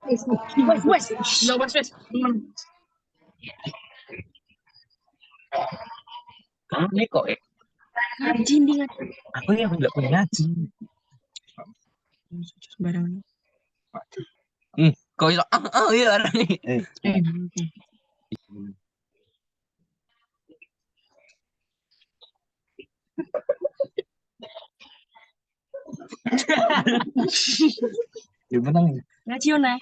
Wes, ya wes. Kamu kok Ngaji ndi ngaji. aku yang nggak punya ngaji. Sembarangan. Kok iso iya orang ini. Gimana nih? Ngaji ona.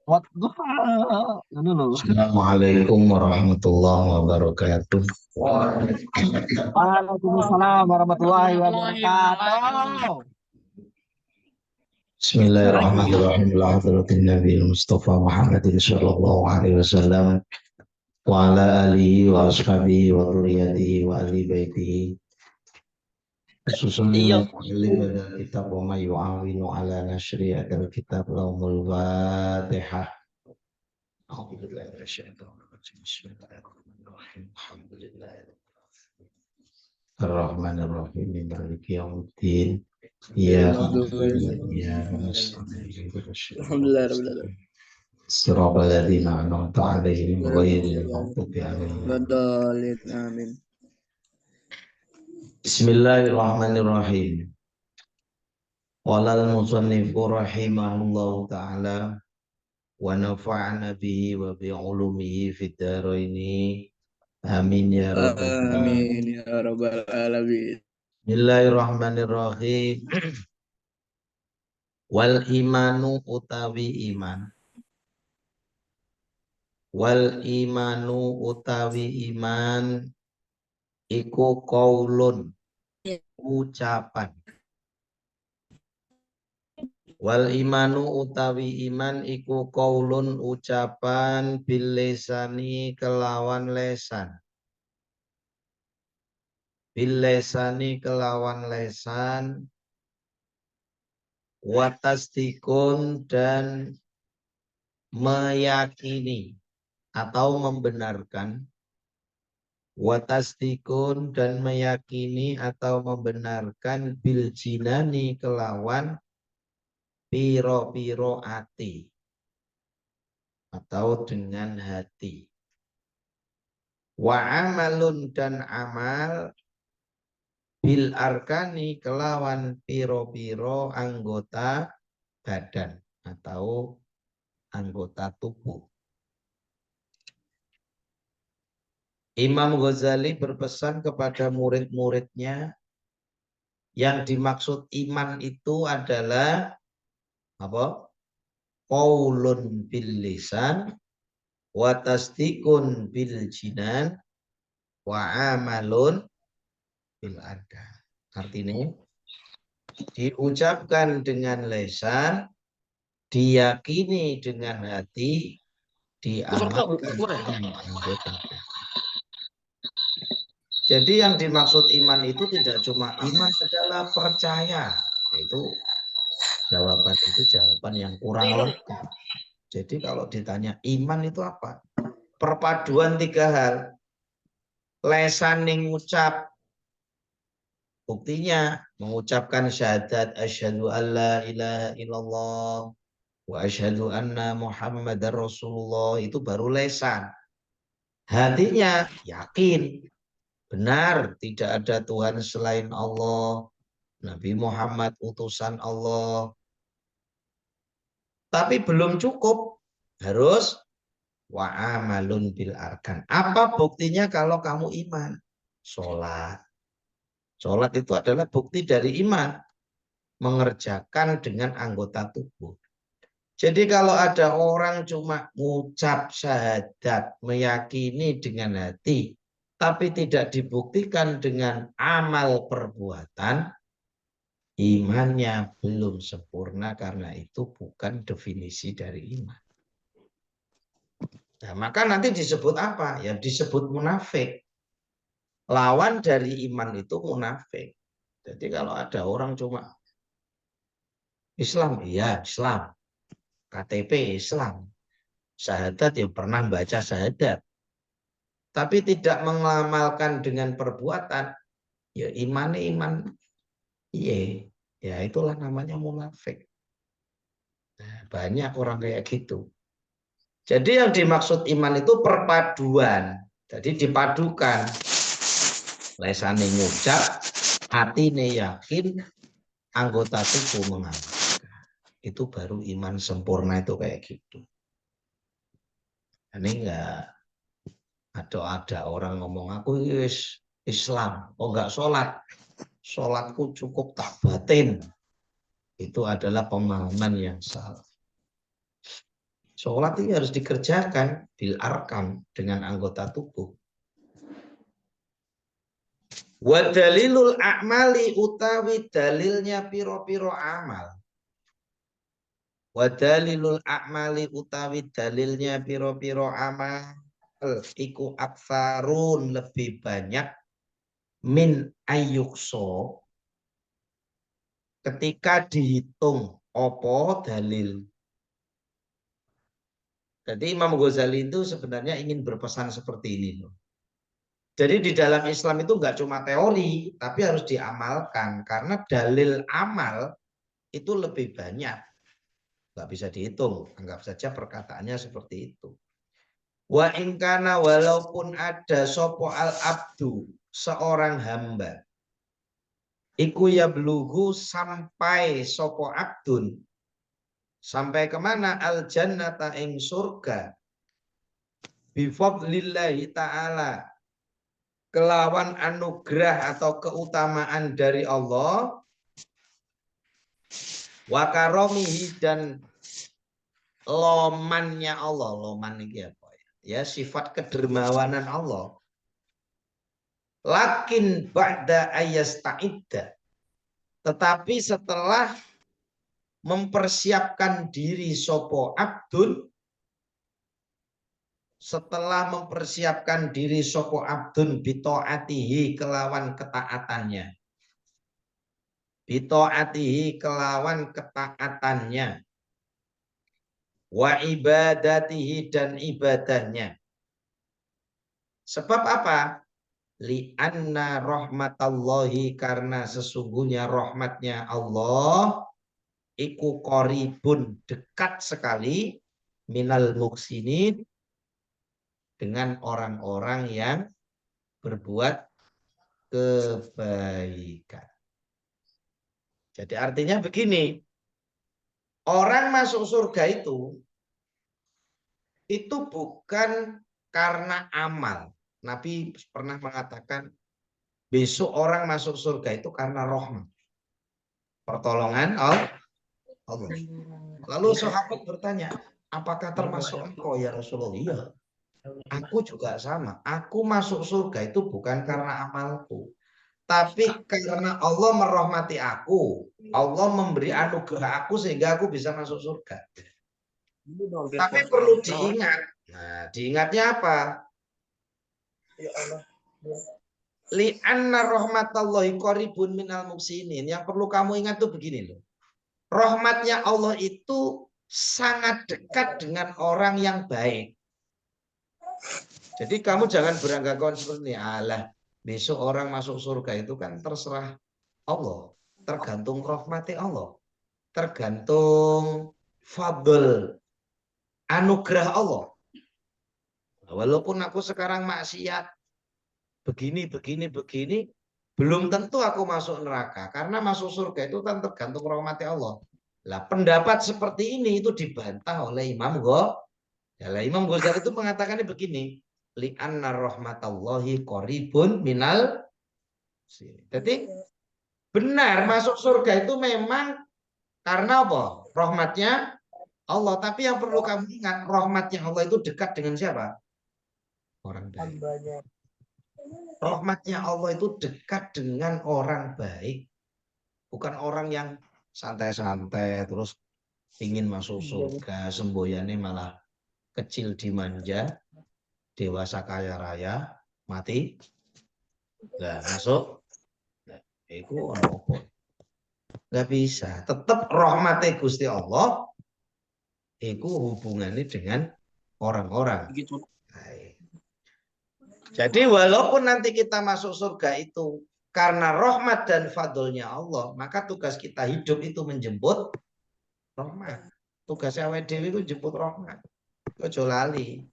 Assalamualaikum warahmatullahi wabarakatuh. Waalaikumsalam warahmatullahi wabarakatuh. Bismillahirrahmanirrahim. Hadratin Nabi Mustafa Muhammadin sallallahu alaihi wasallam wa ala alihi wa ashabihi wa dzurriyyatihi wa ahli baitihi. Khususnya pada kitab wa ma yu'awinu ala nashri adal kitab laumul Fatihah. Alhamdulillah Bismillahirrahmanirrahim. Alhamdulillah Ar-Rahmanir-Rahim Maliki Yaumiddin. Ya Alhamdulillah rabbil alamin. Siratal ladzina an'amta 'alaihim ghairil maghdubi 'alaihim. Amin. Bismillahirrahmanirrahim. Qala al-musannifu rahimahullahu ta'ala wa nafa'ana bihi wa bi 'ulumihi fid dharaini. Amin ya rabbal alamin. Amin ya rabbal alamin. Bismillahirrahmanirrahim. Wal imanu utawi iman. Wal imanu utawi iman iku qaulun ucapan. Wal imanu utawi iman iku qaulun ucapan bil lisani kelawan lesan. Bil lisani kelawan lesan. Watasdikun dan meyakini atau membenarkan. Watasdikun dan meyakini atau membenarkan bil jinani kelawan piro-piro hati atau dengan hati. Wa amalun dan amal bil arkani kelawan piro-piro anggota badan atau anggota tubuh. Imam Ghazali berpesan kepada murid-muridnya yang dimaksud iman itu adalah apa? Qaulun bil lisan wa tasdiqun bil jinan wa amalun bil ada. Artinya diucapkan dengan lisan, diyakini dengan hati, diamalkan dengan anggota. Jadi yang dimaksud iman itu tidak cuma iman adalah percaya. Itu jawaban yang kurang lengkap. Jadi kalau ditanya iman itu apa? Perpaduan tiga hal. Lesan yang ngucap. Buktinya mengucapkan syahadat asyhadu alla ilaha illallah wa asyhadu anna muhammadar rasulullah itu baru lesan. Hatinya yakin benar tidak ada Tuhan selain Allah, Nabi Muhammad utusan Allah. Tapi belum cukup, harus wa amalun bil arkan. Apa buktinya kalau kamu iman? Sholat. Sholat itu adalah bukti dari iman. Mengerjakan dengan anggota tubuh. Jadi kalau ada orang cuma ngucap syahadat, meyakini dengan hati, tapi tidak dibuktikan dengan amal perbuatan, imannya belum sempurna karena itu bukan definisi dari iman. Nah, maka nanti disebut apa? Ya disebut munafik. Lawan dari iman itu munafik. Jadi kalau ada orang cuma Islam, iya Islam. KTP Islam. Syahadat ya pernah baca syahadat. Tapi tidak mengamalkan dengan perbuatan, ya iman, iya. Ya itulah namanya munafik. Nah, banyak orang kayak gitu. Jadi yang dimaksud iman itu perpaduan. Jadi dipadukan. Lesane ngucap, hatine yakin, anggota tubuh mengamalkan. Itu baru iman sempurna itu kayak gitu. Ini enggak ada orang ngomong aku Islam, oh enggak sholat. Sholatku cukup tak batin. Itu adalah pemahaman yang salah. Sholat ini harus dikerjakan bil arkan dengan anggota tubuh. Wa dalilul a'mali utawi dalilnya piro-piro amal. Wa dalilul a'mali utawi dalilnya piro-piro amal iku aksarun lebih banyak min ayyukso ketika dihitung opo dalil. Jadi Imam Ghazali itu sebenarnya ingin berpesan seperti ini loh. Jadi di dalam Islam itu nggak cuma teori, tapi harus diamalkan karena dalil amal itu lebih banyak. Nggak bisa dihitung, anggap saja perkataannya seperti itu. Wa ingkana walaupun ada sopo al abdu seorang hamba iku ya belugu sampai sopo abdun sampai kemana al jannata ing surga bifadlillahi ta'ala kelawan anugerah atau keutamaan dari Allah wa karomihi dan lomannya Allah. Loman ini apa ya? Ya sifat kedermawanan Allah. Lakin ba'da ayasta'idda. Tetapi setelah mempersiapkan diri sopo abdun, setelah mempersiapkan diri sopo abdun bito'atihi kelawan ketaatannya. Bito'atihi kelawan ketaatannya. Wa ibadatihi dan ibadahnya. Sebab apa? Li'anna rahmatallahi karena sesungguhnya rahmatnya Allah iku qaribun dekat sekali minal muksinin dengan orang-orang yang berbuat kebaikan. Jadi artinya begini, orang masuk surga itu bukan karena amal. Nabi pernah mengatakan besok orang masuk surga itu karena rahmat. Pertolongan Allah. Lalu sahabat bertanya, apakah termasuk engkau ya Rasulullah? Iya. Aku juga sama. Aku masuk surga itu bukan karena amalku. Tapi karena Allah merahmati aku. Allah memberi anugerah aku sehingga aku bisa masuk surga. Tapi perlu diingat. Nah, diingatnya apa? Li'anna rahmatallahi qaribun minal muksinin. Yang perlu kamu ingat tuh begini loh. Rahmatnya Allah itu sangat dekat dengan orang yang baik. Jadi kamu jangan beranggapan seperti ini. Alah, besok orang masuk surga itu kan terserah Allah. Tergantung rahmati Allah. Tergantung fadl, anugerah Allah. Walaupun aku sekarang maksiat, begini, belum tentu aku masuk neraka. Karena masuk surga itu kan tergantung rahmati Allah. Lah pendapat seperti ini itu dibantah oleh Imam Ghazali. Imam Ghazali itu mengatakannya begini, li'anna rahmatallahi qaribun minal. Jadi benar masuk surga itu memang karena apa? Rahmatnya Allah. Tapi yang perlu kamu ingat, rahmatnya Allah itu dekat dengan siapa? Orang baik. Rahmatnya Allah itu dekat dengan orang baik. Bukan orang yang santai-santai terus ingin masuk surga, semboyannya malah kecil dimanja, dewasa kaya raya, mati, nggak masuk, itu apa? Nggak bisa. Tetap rahmatnya Gusti Allah, itu hubungannya dengan orang-orang. Baik. Jadi walaupun nanti kita masuk surga itu karena rahmat dan fadlnya Allah, maka tugas kita hidup itu menjemput rahmat. Tugasnya awake dhewe itu jemput rahmat. Ojo lali.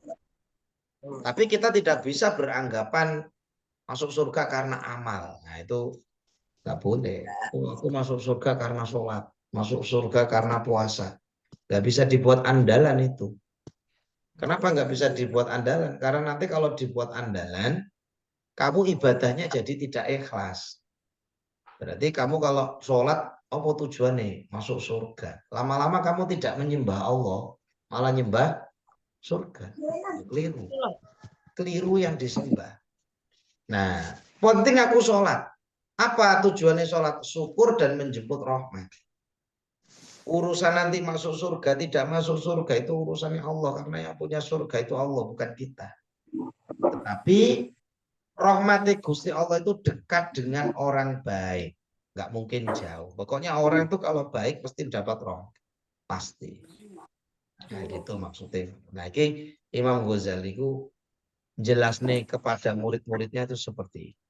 Tapi kita tidak bisa beranggapan masuk surga karena amal. Nah, itu nggak boleh. Aku masuk surga karena sholat, masuk surga karena puasa. Nggak bisa dibuat andalan itu. Kenapa nggak bisa dibuat andalan? Karena nanti kalau dibuat andalan, kamu ibadahnya jadi tidak ikhlas. Berarti kamu kalau sholat, apa tujuannya? Masuk surga. Lama-lama kamu tidak menyembah Allah, malah nyembah surga. Keliru. Keliru yang disembah. Nah, penting aku sholat. Apa tujuannya sholat? Syukur dan menjemput rahmat. Urusan nanti masuk surga, tidak masuk surga itu urusannya Allah. Karena yang punya surga itu Allah, bukan kita. Tetapi rahmati Gusti Allah itu dekat dengan orang baik. Nggak mungkin jauh. Pokoknya orang itu kalau baik pasti dapat rahmat. Pasti. Nah gitu maksudnya. Nah ini Imam Ghazali itu jelas nih kepada murid-muridnya itu seperti itu.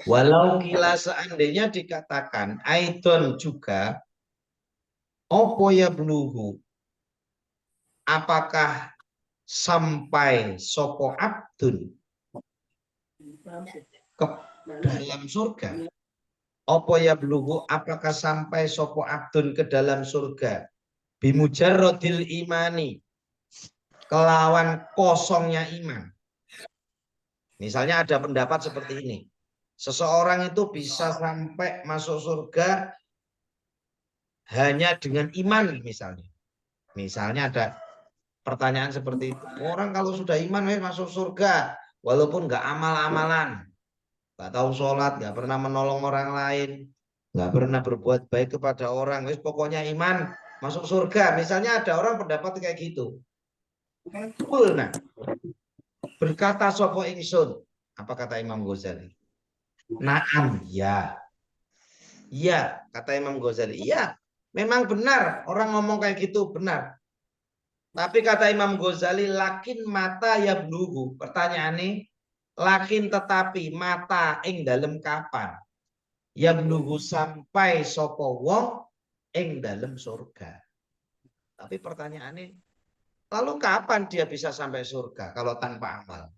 Walau kila seandainya dikatakan Aidon juga opo ya bluhu, apakah sampai sopo abdun ke dalam surga? Opo ya bluhu, apakah sampai sopo abdun ke dalam surga? Bimujarrodil imani, kelawan kosongnya iman. Misalnya ada pendapat seperti ini. Seseorang itu bisa sampai masuk surga hanya dengan iman misalnya. Misalnya ada pertanyaan seperti itu. Orang kalau sudah iman masuk surga. Walaupun nggak amal-amalan. Nggak tahu sholat, nggak pernah menolong orang lain. Nggak pernah berbuat baik kepada orang. Pokoknya iman masuk surga. Misalnya ada orang pendapat kayak gitu. Nah, berkata sopo ingsun. Apa kata Imam Ghazali? Naam, ya. Iya, kata Imam Ghazali. Iya, memang benar. Orang ngomong kayak gitu, benar. Tapi kata Imam Ghazali, lakin mata ya bluhu. Pertanyaannya, lakin tetapi mata ing dalem kapan? Ya bluhu sampai sopo wong ing dalem surga. Tapi pertanyaannya, lalu kapan dia bisa sampai surga kalau tanpa amal?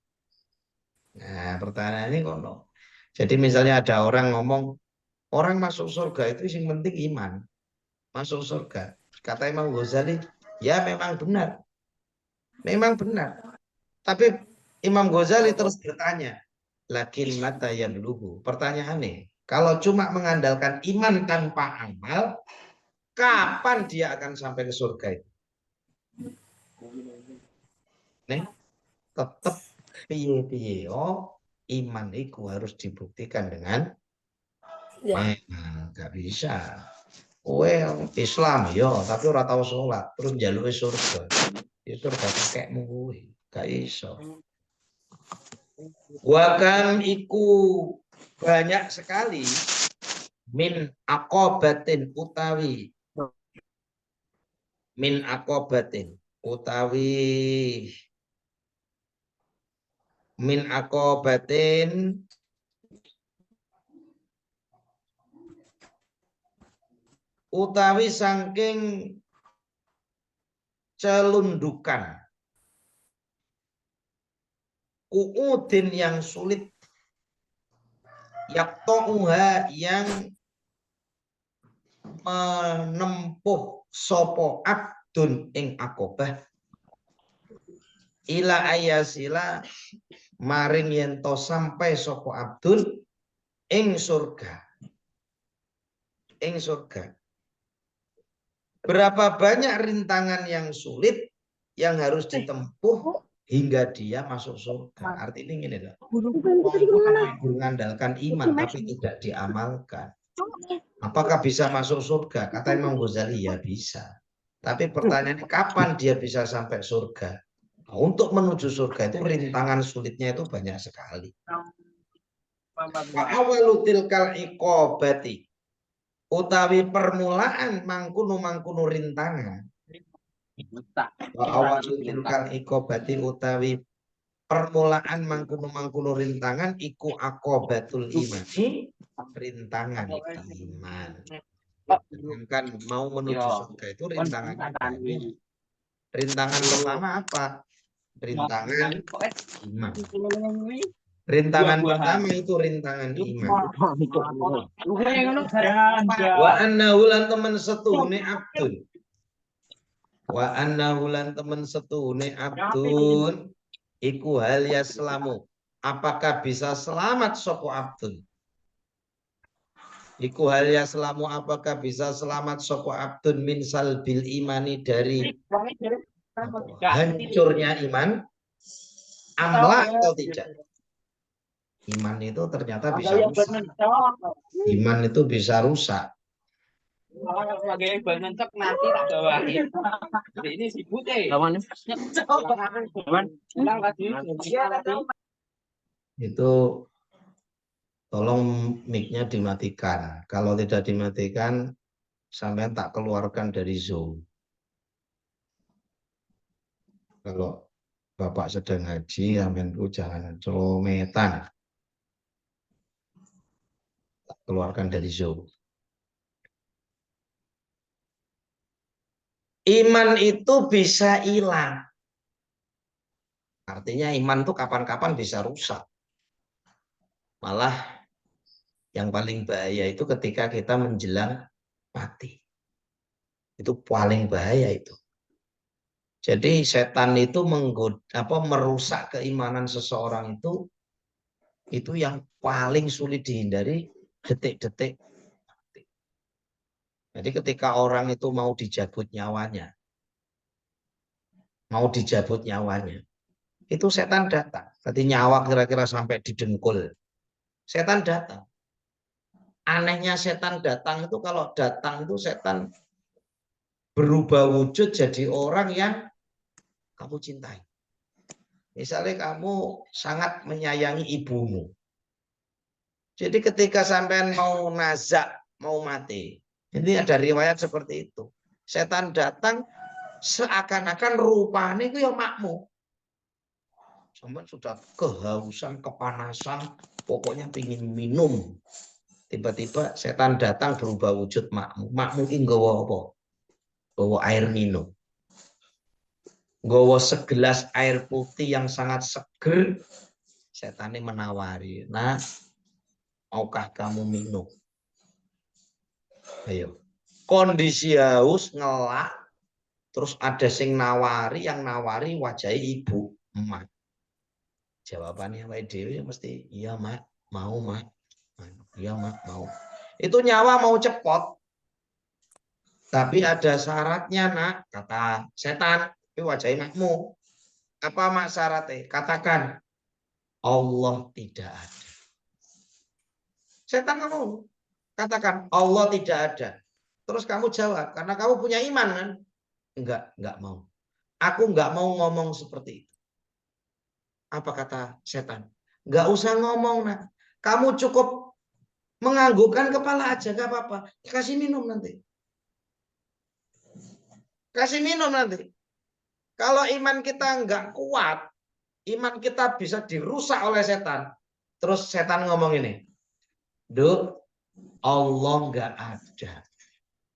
Nah, pertanyaannya kono. Jadi misalnya ada orang ngomong, orang masuk surga itu yang penting iman. Masuk surga. Kata Imam Ghazali, ya memang benar. Memang benar. Tapi Imam Ghazali terus bertanya, lakin mata yang lugu. Pertanyaannya, kalau cuma mengandalkan iman tanpa amal, kapan dia akan sampai ke surga itu? Nih, tetap piye-piye. Oh, iman itu harus dibuktikan dengan nggak bisa. Well, Islam yo, tapi ora tau sholat, terus njaluke surga. Ya surga kakekmu kuwi, gak iso. Wakam iku banyak sekali min akobatin utawi min akobatin utawi saking celundukan kuudin yang sulit yaktouha yang menempuh sopo abdun ing akobah ila ayasila maring yento sampai sopo abdun ing surga. Berapa banyak rintangan yang sulit yang harus ditempuh hingga dia masuk surga. Artinya ini loh. Mengandalkan iman tapi tidak diamalkan. Apakah bisa masuk surga? Kata Imam Ghazali, ya bisa. Tapi pertanyaannya kapan dia bisa sampai surga? Nah, untuk menuju surga itu rintangan sulitnya itu banyak sekali. Wa awalutil kal iqobati utawi permulaan mangkunu rintangan. Wa awalutil kal iqobati utawi permulaan mangkunu rintangan iku akobatul imani rintangan iman. Jangankan mau menuju surga itu rintangannya banyak. Rintangan pertama apa? Rintangan iman. Rintangan pertama itu rintangan iman. Wa annahu lan temen setune abdun. Wa annahu lan temen setune abdun iku hal yaslamu. Apakah bisa selamat sapa abdun? Iku hal yaslamu, apakah bisa selamat sapa abdun min salbil imani dari hancurnya iman? Amla atau tidak? Iman itu ternyata bisa rusak. Iman itu bisa rusak. Itu tolong mic-nya dimatikan. Kalau tidak dimatikan, sampai tak keluarkan dari Zoom. Kalau Bapak sedang haji, amenku jangan cometan. Tak keluarkan dari Zoom. Iman itu bisa hilang. Artinya iman itu kapan-kapan bisa rusak. Malah yang paling bahaya itu ketika kita menjelang mati. Itu paling bahaya itu. Jadi setan itu merusak keimanan seseorang itu yang paling sulit dihindari detik-detik mati. Jadi ketika orang itu mau dijabut nyawanya, itu setan datang. Berarti nyawa kira-kira sampai didengkul. Setan datang. Anehnya setan datang itu kalau datang itu setan berubah wujud jadi orang yang kamu cintai. Misalnya kamu sangat menyayangi ibumu. Jadi ketika sampean mau nazak, mau mati. Ini ada riwayat seperti itu. Setan datang seakan-akan rupanya itu yang makmu. Sampean sudah kehausan, kepanasan, pokoknya pingin minum. Tiba-tiba setan datang berubah wujud makmu. Makmu ini nggawa apa? Nggawa air minum. Nggawa segelas air putih yang sangat seger. Setan ini menawari. Nah, maukah kamu minum? Ayo. Kondisi haus, ngelak. Terus ada sing nawari, yang nawari wajah ibu, emak. Jawabannya Pak Dewi mesti, iya mak, mau mak. Iya mak, mau. Itu nyawa mau cepot. Tapi ada syaratnya nak, kata setan. Tapi wajah makmu. Apa mak syaratnya? Katakan, Allah tidak ada. Setan kamu katakan, Allah tidak ada. Terus kamu jawab, karena kamu punya iman kan? Enggak mau. Aku enggak mau ngomong seperti itu. Apa kata setan? Enggak usah ngomong nak. Kamu cukup menganggukkan kepala aja, enggak apa-apa. Kasih minum nanti. Kasih minum nanti. Kalau iman kita enggak kuat, iman kita bisa dirusak oleh setan. Terus setan ngomong ini, Duh, Allah enggak ada.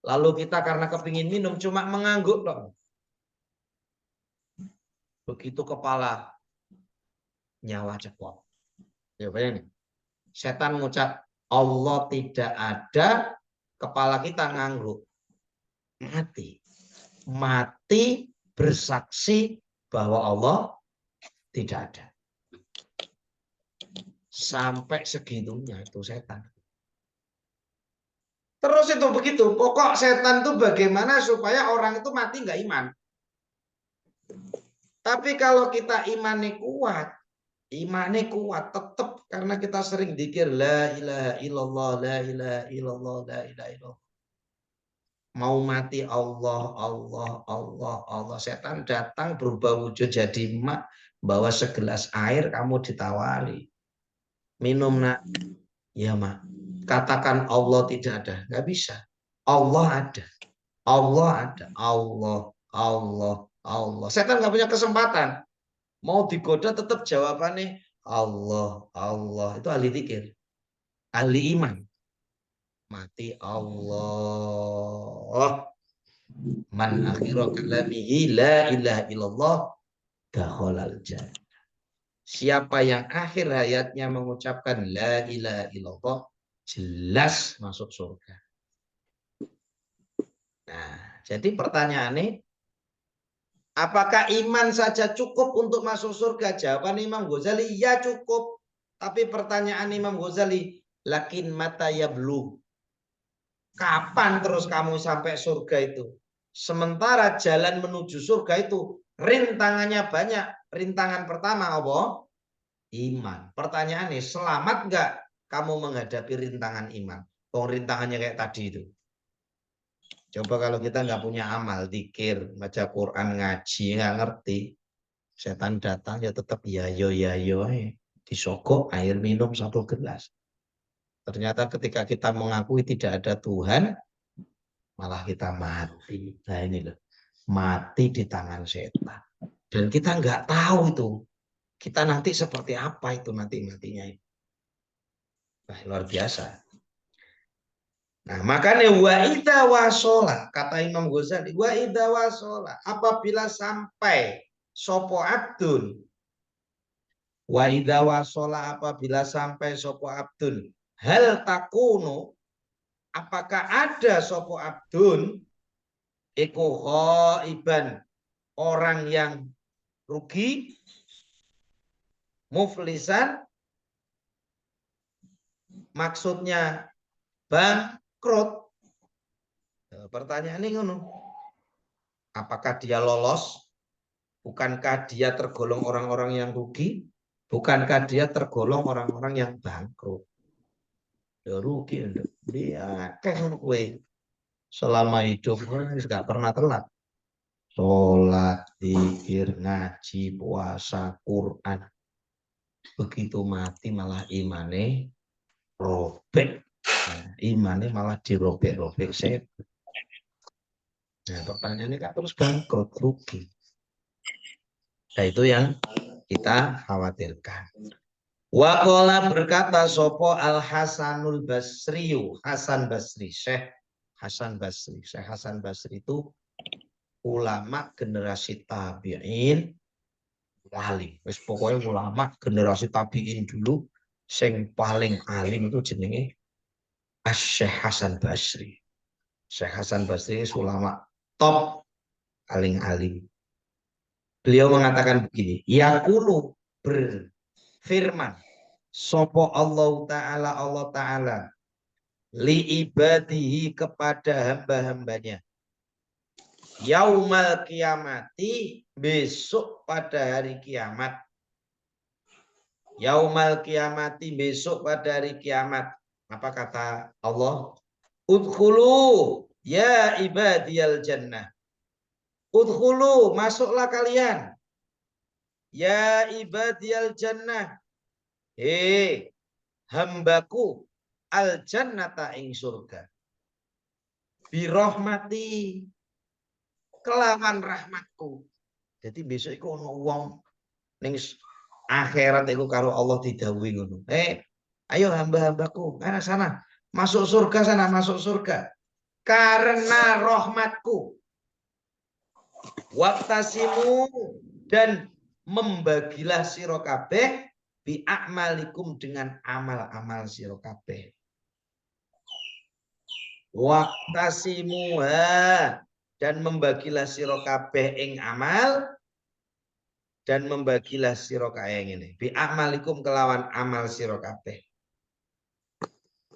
Lalu kita karena kepingin minum cuma mengangguk loh. Begitu kepala nyawa cepot. Ya bayangin. Setan ngucap Allah tidak ada, kepala kita ngangguk. Mati. Mati bersaksi bahwa Allah tidak ada. Sampai segitunya itu setan. Terus itu begitu. Pokok setan itu bagaimana supaya orang itu mati nggak iman. Tapi kalau kita imannya kuat tetap karena kita sering dzikir la ilaha illallah, la ilaha illallah, la ilaha illallah. Mau mati Allah, Allah, Allah, Allah. Setan datang berubah wujud jadi emak, bawa segelas air kamu ditawari. Minum nak. Ya mak. Katakan Allah tidak ada. Nggak bisa. Allah ada. Allah ada. Allah, Allah, Allah. Setan nggak punya kesempatan. Mau digoda tetap jawabannya Allah, Allah. Itu ahli dzikir. Ahli iman. mati Allah. Man akhira kalamihi la ilaha illallah dakhalal jannah. Siapa yang akhir hayatnya mengucapkan la ilaha illallah, jelas masuk surga. Nah, jadi pertanyaannya, apakah iman saja cukup untuk masuk surga? Jawaban Imam Ghazali, ya cukup. Tapi pertanyaan Imam Ghazali, lakin mata yablu. Kapan terus kamu sampai surga itu? Sementara jalan menuju surga itu rintangannya banyak. Rintangan pertama apa? Iman. Pertanyaannya, selamat nggak kamu menghadapi rintangan iman? Rintangannya kayak tadi itu. Coba kalau kita nggak punya amal, zikir, baca Quran, ngaji, nggak ngerti, setan datang ya tetap ya yo, disogok air minum 1 gelas. Ternyata ketika kita mengakui tidak ada Tuhan, malah kita mati. Nah ini loh, mati di tangan setan. Dan kita nggak tahu itu, kita nanti seperti apa itu nanti matinya. Nah, luar biasa. Nah, makanya wa idza wasola, kata Imam Ghazali, wa idza wasola, apabila sampai sopo abdun, wa idza wasola, apabila sampai sopo abdun, hal takunu, apakah ada sopo abdun iku ghaiban, orang yang rugi, muflisan, maksudnya bangkrut. Pertanyaan ini ngono. Apakah dia lolos? Bukankah dia tergolong orang-orang yang rugi? Bukankah dia tergolong orang-orang yang bangkrut? Ya rugi, dia kue selama hidup nggak pernah telat. Sholat, zikir, ngaji, puasa, Quran. Begitu mati malah imane robek. Nah, imane malah dirobek-robek setan. Nah, pertanyaannya kan terus bangkrut, rugi. Nah, itu yang kita khawatirkan. Waqala berkata sopo Al Hasanul Basri, Hasan Basri, Syekh Hasan Basri. Syekh Hasan Basri itu ulama generasi tabi'in paling. Wis pokoknya ulama generasi tabi'in dulu sing paling alim itu jenenge Syekh Hasan Basri. Syekh Hasan Basri ulama top paling alim. Beliau mengatakan begini, yaqulu berfirman sopo Allah Ta'ala li ibadihi kepada hamba-hambanya yaumal kiamati, besok pada hari kiamat. Yaumal kiamati, besok pada hari kiamat. Apa kata Allah? Udkhulu ya ibadiyal jannah. Udkhulu, masuklah kalian. Ya ibadiyal jannah. Hei, hambaku al jannata ing surga. Birahmati, kelawan rahmatku. Jadi besok iku ono wong ning akhirat iku karo Allah didhawuhi ngono. Ayo hamba-hambaku, sana masuk surga, sana masuk surga. Karena rahmatku. Waktasimu, dan membagilah sira kabeh bi a'malikum dengan amal-amal sira kabeh. Waktasimu, dan membagilah sira kabeh ing amal, dan membagilah sira kabeh ngene bi a'malikum kelawan amal sira kabeh.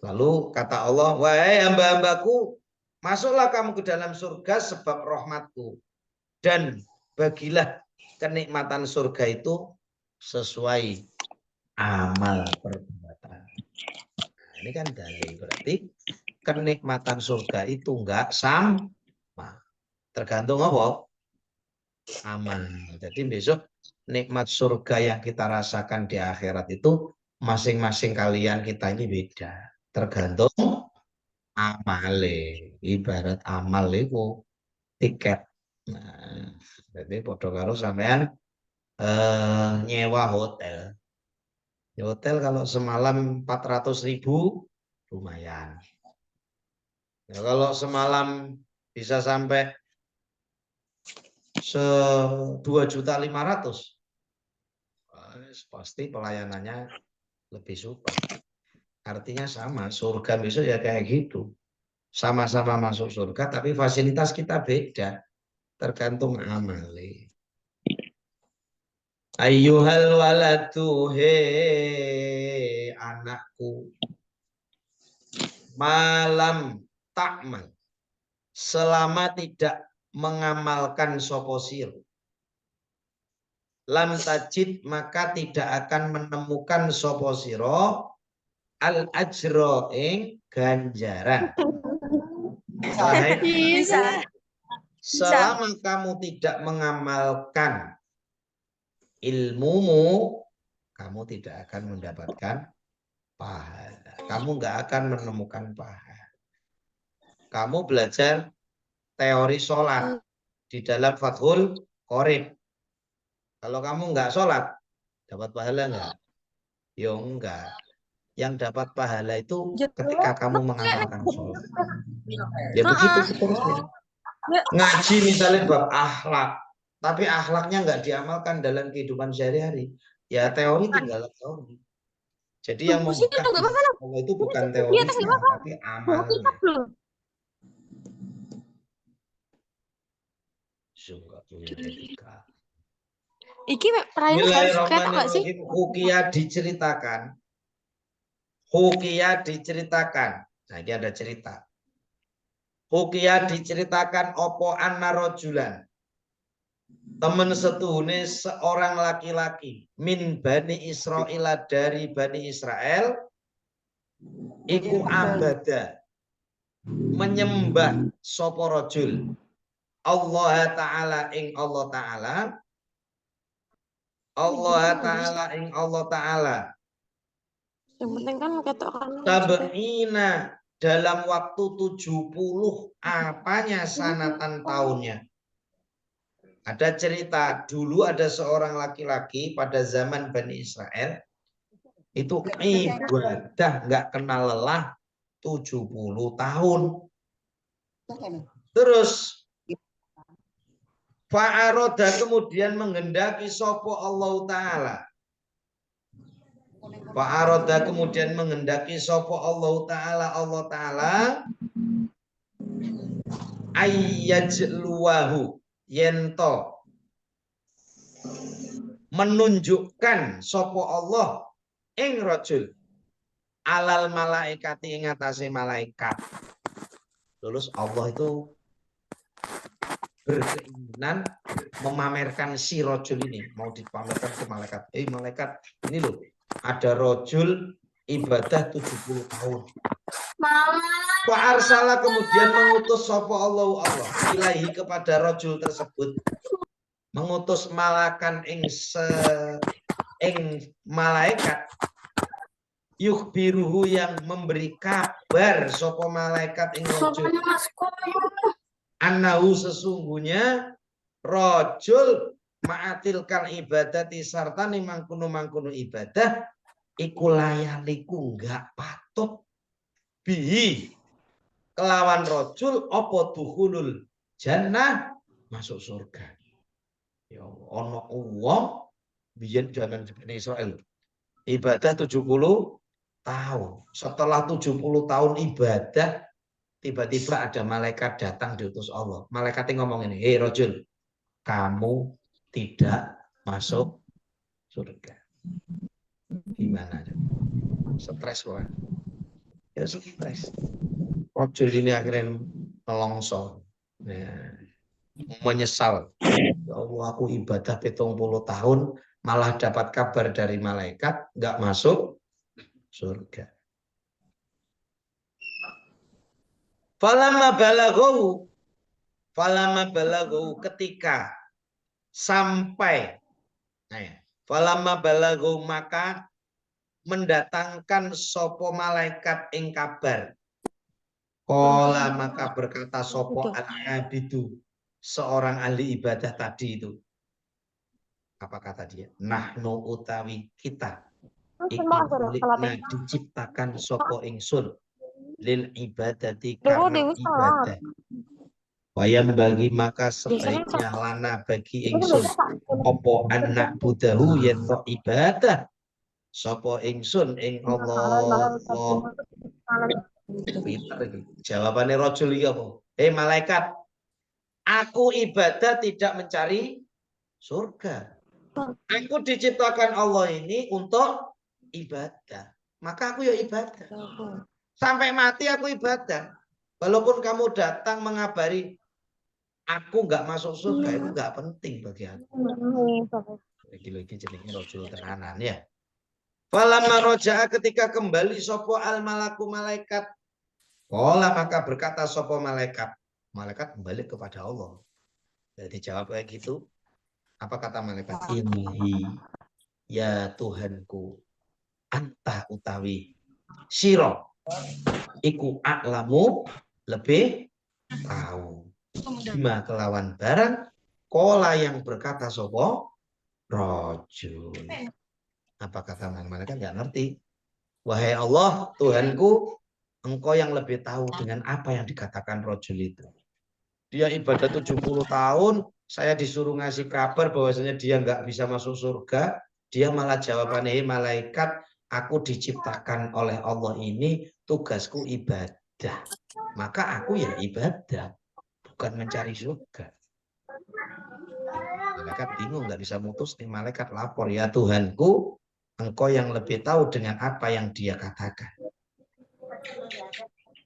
Lalu kata Allah, wahai hamba-hambaku, masuklah kamu ke dalam surga sebab rahmatku, dan bagilah kenikmatan surga itu sesuai amal perbuatan. Nah, ini kan dalil, berarti kenikmatan surga itu enggak sama, tergantung apa? Amal. Jadi besok nikmat surga yang kita rasakan di akhirat itu masing-masing kalian kita ini beda, tergantung amale. Ibarat amal itu tiket. Nah, jadi podo karo sampean nyewa hotel. Hotel kalau semalam 400.000 lumayan. Ya, kalau semalam bisa sampai 2.500.000, pasti pelayanannya lebih super. Artinya sama, surga besok ya kayak gitu. Sama-sama masuk surga, tapi fasilitas kita beda. Tergantung amali. Ayyuhal waladu, he anakku. Malam takmal. Selama tidak mengamalkan sopo siro. Lam tajid, maka tidak akan menemukan sopo siro al ajro ing ganjaran. Wahai Bisa. selama kamu tidak mengamalkan ilmumu, kamu tidak akan mendapatkan pahala. Kamu nggak akan menemukan pahala. Kamu belajar teori sholat di dalam Fathul Qorib. Kalau kamu nggak sholat, dapat pahala nggak? Yo enggak. Yang dapat pahala itu ketika kamu mengamalkan sholat. Ya begitu seterusnya. Ngaji misalnya bab akhlak, tapi akhlaknya nggak diamalkan dalam kehidupan sehari-hari. Ya teori tinggal teori. Jadi yang membekas itu bukan teorinya, tapi amalnya. Nggak punya etika. Iki perayaan harus ketok gak sih? Hukia diceritakan. Hukia diceritakan. Nah, ini ada cerita. Hukia diceritakan opo anna rojulan. Teman setuhune seorang laki-laki min Bani Israel, dari Bani Israel, iku abada menyembah sopo rojul Allah Ta'ala ing Allah Ta'ala, Allah Ta'ala ing Allah Ta'ala, Yang penting kan ketok kan. tabeina dalam waktu 70 apanya sanatan tahunnya. Ada cerita dulu ada seorang laki-laki pada zaman Bani Israel itu ibadah nggak kenal lelah 70 tahun. Terus fa'aroda kemudian menghendaki sopo Allah Ta'ala. Fa'aroda kemudian menghendaki sopo Allah Ta'ala, Allah Ta'ala ayyajluwahu yento menunjukkan sopo Allah ing rajul alal malaikati ing atase malaikat. Terus Allah itu berkeinginan memamerkan si rajul ini, mau dipamerkan ke malaikat. Malaikat, ini loh, ada rajul ibadah 70 tahun. Wa arsala kemudian mengutus sopo Allah ilahi kepada rajul tersebut, mengutus malakan ing malaikat yukhbiruhu yang memberi kabar sopo malaikat ing rajul annahu sesungguhnya rajul ma'atilkan ibadati sartani mangkunu ibadah iku layaliku enggak patut bihi kelawan rajul apa dukhulul jannah masuk surga. Ya ono wong biyen jaman Bani Israil ibadah 70 tahun. Setelah 70 tahun ibadah, tiba-tiba ada malaikat datang diutus Allah. Malaikatnya ngomong ini, hei rajul, kamu tidak masuk surga. Gimana? Stres kan? Ya stres. Rajul ini akhirnya nelongso. Nah, menyesal. Ya Allah, aku ibadah 70 tahun, malah dapat kabar dari malaikat, nggak masuk surga. Falama balaghu ketika sampai, falama balaghu maka mendatangkan sopo malaikat ing kabar. Qala maka berkata sopo al-abidu, seorang ahli ibadah tadi itu. Apa kata dia? Nahnu utawi kita iku diciptakan sopo ingsun lil ibadati Loh, karena Dewi salah. ibadah. Wayam bagi maka Biasanya sebaiknya lana bagi Itu ingsun biasa opo anak budahu yento ibadah sopo ingsun ing Allah. Pinter iki. Jawabannya rojul iki apa? Malaikat, aku ibadah tidak mencari surga. Aku diciptakan Allah ini untuk ibadah. Maka aku ya ibadah. Sampai mati aku ibadah. Walaupun kamu datang mengabari aku nggak masuk surga, itu nggak penting bagi aku. Lagi jenenge rojul tenanan ya. Falamma roja'a ketika kembali sopo al malaku malaikat. Qala maka berkata sopo malaikat. Malaikat kembali kepada Allah. Jadi jawab kayak gitu. Apa kata malaikat? Inhi ya Tuhanku anta utawi siro iku a'lamu lebih tahu. Bima kelawan barang kola yang berkata sopo rojul. Apa kata malaikat? Nggak ngerti. Wahai Allah Tuhanku, engkau yang lebih tahu dengan apa yang dikatakan rojul itu. Dia ibadah 70 tahun, saya disuruh ngasih kabar bahwasanya dia nggak bisa masuk surga. Dia malah jawabannya, malaikat, aku diciptakan oleh Allah ini, tugasku ibadah. Maka aku ya ibadah, bukan mencari surga. Malaikat bingung, nggak bisa mutus nih. Malaikat lapor, ya Tuhanku, engkau yang lebih tahu dengan apa yang dia katakan.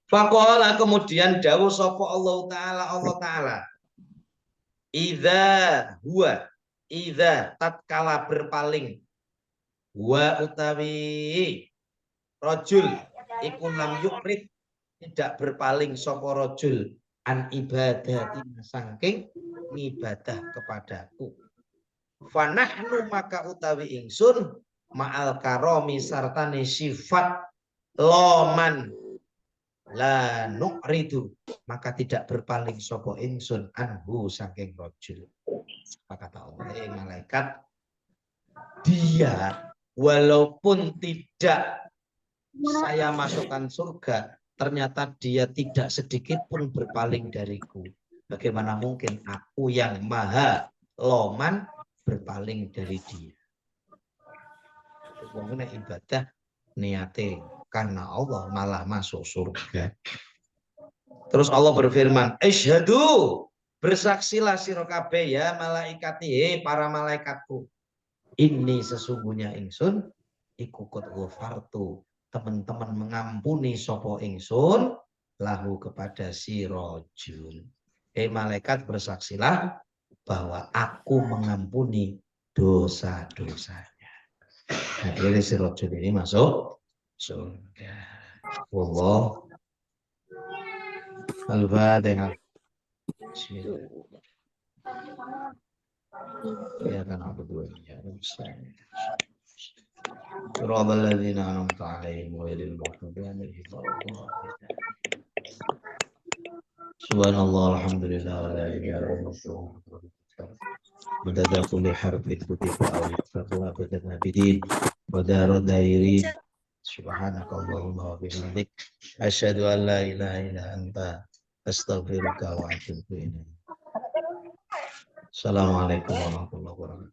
Faqala kemudian dawuh sapa Allah Ta'ala. Idza tatkala berpaling wa utawi rajul iku lam yukrid tidak berpaling sapa rajul an ibadati saking ibadah kepadaku. Fanahnu maka utawi ingsun ma'al karomi sartane sifat loman la nu'ridu maka tidak berpaling sapa ingsun anhu saking rajul. Apa kata Allah? Malaikat, dia walaupun tidak saya masukkan surga, ternyata dia tidak sedikit pun berpaling dariku. Bagaimana mungkin aku yang maha loman berpaling dari dia? Pokoknya ibadah niate karena Allah malah masuk surga. Terus Allah berfirman, "Asyhadu, bersaksilah sira kabeh ya malaikati, para malaikatku. Ini sesungguhnya ingsun iku qad ghafartu, teman-teman mengampuni sapa ingsun lahu kepada si rajul." Malaikat bersaksilah bahwa aku mengampuni dosa-dosanya. Nah, ini si rajul ini masuk surga. Allah Al-Fatihah. Ya kan aku dua ya. Surabal ladzina an'amta 'alaihim ghairil maghdubi 'alaihim waladdallin. Subhanallah alhamdulillah wa la ilaha illallah. Madada kulli harfin kutiba aw yaqra'u abadan abidin wa darud dairin. Subhanakallahumma wa bihamdik asyhadu an la ilaha illa anta astaghfiruka wa atubu ilaik. Assalamualaikum warahmatullahi wabarakatuh.